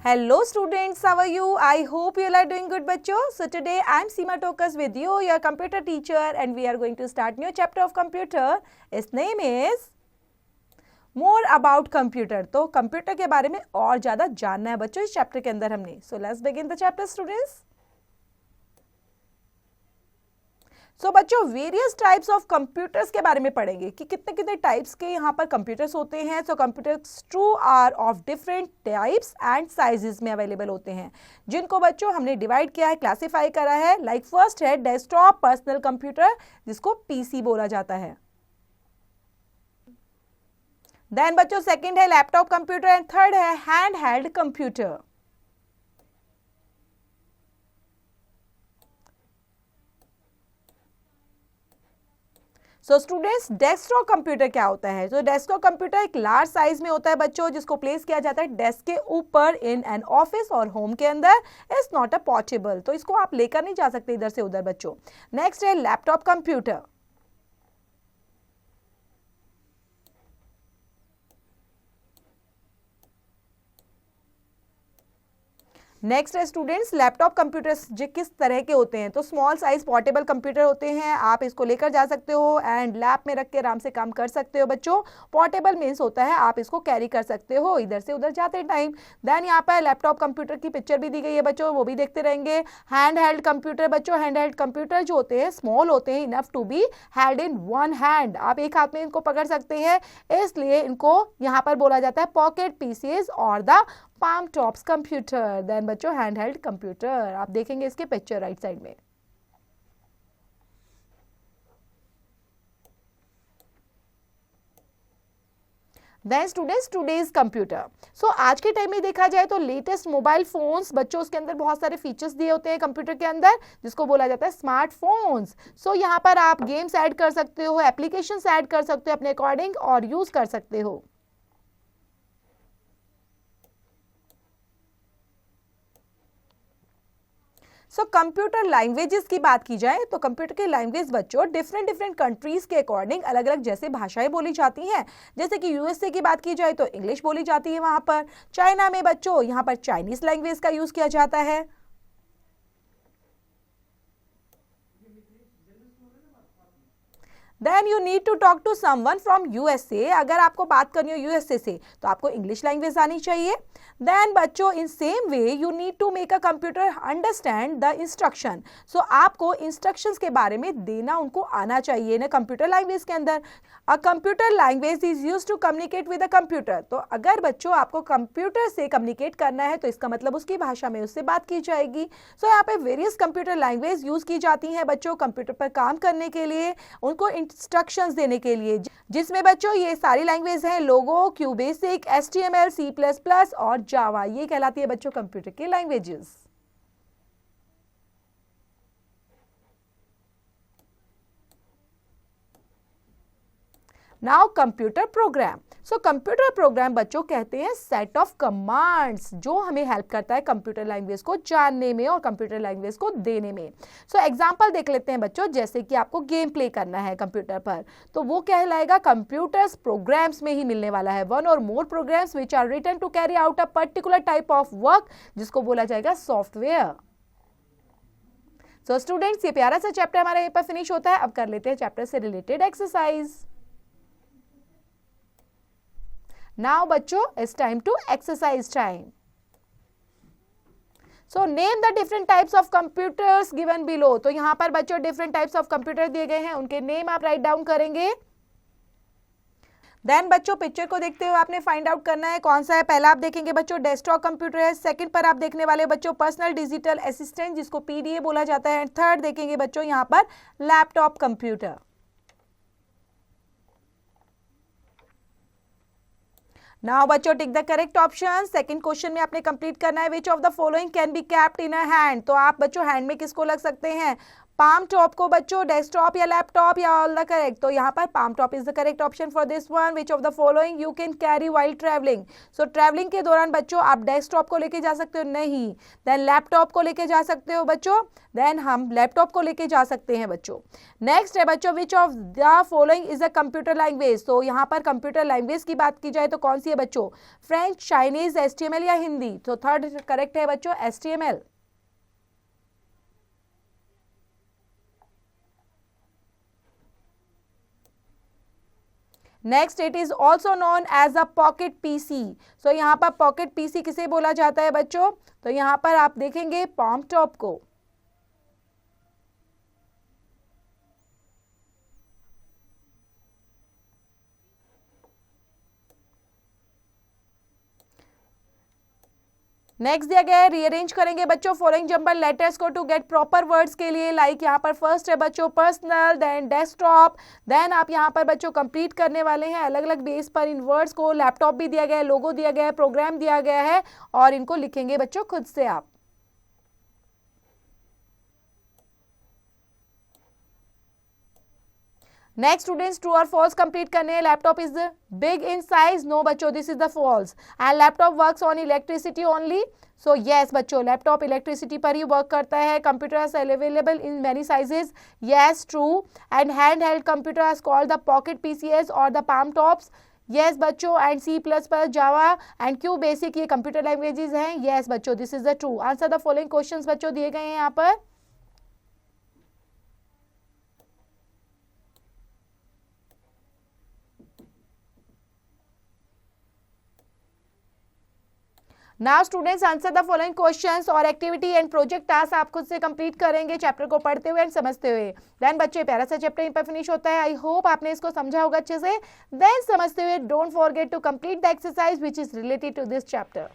Hello students, how are you? I hope you are doing good बच्चों. So today I am Seema Tokas with you, your computer teacher, and we are going to start new chapter of computer. Its name is More About Computer. तो computer के बारे में और ज़्यादा जानना है बच्चों इस चैप्टर के अंदर हमने. So let's begin the chapter students. सो बच्चों वेरियस टाइप्स ऑफ कंप्यूटर्स के बारे में पढ़ेंगे कि कितने कितने टाइप्स के यहाँ पर कंप्यूटर्स होते हैं. So computers true are of different types and sizes में अवेलेबल होते हैं, जिनको बच्चों हमने डिवाइड किया है, क्लासिफाई करा है. लाइक फर्स्ट है डेस्कटॉप पर्सनल कंप्यूटर, जिसको पीसी बोला जाता है. देन बच्चों सेकंड है लैपटॉप कंप्यूटर एंड थर्ड है hand held computer. So students desktop computer क्या होता है? तो डेस्कटॉप कंप्यूटर एक लार्ज साइज में होता है बच्चों, जिसको प्लेस किया जाता है डेस्क के ऊपर इन एन ऑफिस और होम के अंदर. इज नॉट अ पोर्टेबल, तो इसको आप लेकर नहीं जा सकते इधर से उधर बच्चों. नेक्स्ट है लैपटॉप कंप्यूटर. नेक्स्ट है स्टूडेंट्स लैपटॉप कंप्यूटर्स जो किस तरह के होते हैं. तो स्मॉल साइज पोर्टेबल कंप्यूटर होते हैं, आप इसको लेकर जा सकते हो एंड लैप में रख के आराम से काम कर सकते हो बच्चों. पोर्टेबल मीन्स होता है आप इसको कैरी कर सकते हो इधर से उधर जाते टाइम. देन यहाँ पर लैपटॉप कंप्यूटर की पिक्चर भी दी गई है बच्चों, वो भी देखते रहेंगे. हैंड हेल्ड कंप्यूटर बच्चों, हैंड हेल्ड कंप्यूटर जो होते हैं स्मॉल होते हैं, enough to be held in one hand, आप एक हाथ में इनको पकड़ सकते हैं, इसलिए इनको यहाँ पर बोला जाता है पॉकेट पीसीज और the palm tops computer. Then बच्चों हैंड हेल्ड कंप्यूटर, आप देखेंगे इसके पिक्चर राइट साइड में. Then students today's computer. So आज के टाइम में देखा जाए तो लेटेस्ट मोबाइल फोन्स बच्चों, उसके अंदर बहुत सारे फीचर्स दिए होते हैं कंप्यूटर के अंदर, जिसको बोला जाता है स्मार्टफोन्स. सो यहाँ पर आप गेम्स ऐड कर सकते हो, एप्लीकेशंस ऐड कर सकते हो अपने अकॉर्डिंग और यूज कर सकते हो. सो कंप्यूटर लैंग्वेजेस की बात की जाए तो कंप्यूटर के लैंग्वेज बच्चों डिफरेंट कंट्रीज के अकॉर्डिंग अलग अलग जैसे भाषाएं बोली जाती हैं. जैसे कि यूएसए की बात की जाए तो इंग्लिश बोली जाती है वहां पर. चाइना में बच्चों यहाँ पर चाइनीज लैंग्वेज का यूज किया जाता है. Then you need to talk to someone from USA. अगर आपको बात करनी हो यूएसए से तो आपको इंग्लिश लैंग्वेज आनी चाहिए. देन बच्चों in same way you need to make a computer understand the instruction. So आपको इंस्ट्रक्शंस के बारे में देना उनको आना चाहिए ना कंप्यूटर लैंग्वेज के अंदर. A computer language is used to communicate with a computer. तो अगर बच्चों आपको कंप्यूटर से कम्युनिकेट करना है तो इसका मतलब उसकी भाषा में उससे बात की जाएगी. सो यहाँ पे वेरियस कंप्यूटर लैंग्वेज यूज की जाती हैं बच्चों कंप्यूटर पर काम करने के लिए, उनको इंस्ट्रक्शंस देने के लिए, जिसमें बच्चों ये सारी लैंग्वेज हैं लोगो, क्यूबेसिक, एचटीएमएल, C++ और जावा. ये कहलाती है बच्चों कंप्यूटर की languages. Now computer program. So computer program बच्चों कहते हैं सेट ऑफ कमांड्स जो हमें हेल्प करता है कंप्यूटर लैंग्वेज को जानने में और कंप्यूटर लैंग्वेज को देने में. सो एग्जांपल देख लेते हैं बच्चों. जैसे कि आपको गेम प्ले करना है कंप्यूटर पर, तो वो कहलाएगा कंप्यूटर्स प्रोग्राम्स में ही मिलने वाला है. One or more programs which are written to carry out a particular type of work, जिसको बोला जाएगा सॉफ्टवेयर. सो स्टूडेंट्स ये प्यारा सा चैप्टर हमारा यहीं पर फिनिश होता है. अब कर लेते हैं चैप्टर से रिलेटेड एक्सरसाइज. Now बच्चों it's time to exercise time. So name the different types of computers given below. तो यहाँ पर बच्चों different types of computer दिए गए हैं, उनके नेम आप राइट डाउन करेंगे. देन बच्चों पिक्चर को देखते हुए आपने फाइंड आउट करना है कौन सा है. पहला आप देखेंगे बच्चों डेस्कटॉप कंप्यूटर है. सेकंड पर आप देखने वाले बच्चों पर्सनल डिजिटल असिस्टेंट, जिसको पीडीए बोला जाता है. थर्ड देखेंगे बच्चों यहाँ पर लैपटॉप कंप्यूटर. नाउ बच्चों tick the correct option. Second question में आपने कंप्लीट करना है which of the following can be kept in a hand. तो आप बच्चों हैंड में किसको लग सकते हैं? पाम टॉप को बच्चों डेस्कटॉप या लैपटॉप या ऑल द करेक्ट, तो यहाँ पर palm top is the correct option for this one. Which of the following you can carry while travelling. So travelling के दौरान बच्चों आप डेस्कटॉप को लेके जा सकते हो, नहीं. देन लैपटॉप को लेके जा सकते हो बच्चों, देन हम लैपटॉप को लेके जा सकते हैं बच्चों. नेक्स्ट है बच्चों which of the following is a computer language. तो यहाँ पर कंप्यूटर लैंग्वेज की बात की जाए तो कौन सी है बच्चों, फ्रेंच, चाइनीज, HTML या हिंदी. तो थर्ड करेक्ट है बच्चों HTML. Next it is also known as a pocket PC. So यहाँ पर पॉकेट पीसी किसे बोला जाता है बच्चों, तो यहाँ पर आप देखेंगे पाम टॉप को. नेक्स्ट दिया गया है, रीअरेंज करेंगे बच्चों फॉलोइंग जंबल लेटर्स को टू गेट प्रॉपर वर्ड्स के लिए. लाइक यहाँ पर फर्स्ट है बच्चों पर्सनल, देन डेस्कटॉप, देन आप यहाँ पर बच्चों कंप्लीट करने वाले हैं अलग अलग बेस पर इन वर्ड्स को. लैपटॉप भी दिया गया है, लोगो दिया गया है, प्रोग्राम दिया गया है और इनको लिखेंगे बच्चों खुद से आप. नेक्स्ट स्टूडेंट्स ट्रू और फॉल्स कंप्लीट करने हैं. Laptop is big in size, no बच्चों this is the false. And laptop works on electricity only, so yes बच्चों लैपटॉप इलेक्ट्रिसिटी पर ही वर्क करता है. Computer available in many sizes, yes true. And hand held computer is called the pocket PCs और the palm tops, yes बच्चों. And C++, Java and Q basic ये computer languages हैं, yes बच्चों this is the true. Answer the following questions बच्चों दिए गए हैं यहाँ पर. Now students answer the following questions और एक्टिविटी एंड प्रोजेक्ट टास्क आप खुद से कंप्लीट करेंगे चैप्टर को पढ़ते हुए एंड समझते हुए. देन बच्चे प्यारा सा चैप्टर यहीं पर फिनिश होता है. आई होप आपने इसको समझा होगा अच्छे से. देन समझते हुए don't forget to complete the exercise which is related to this chapter.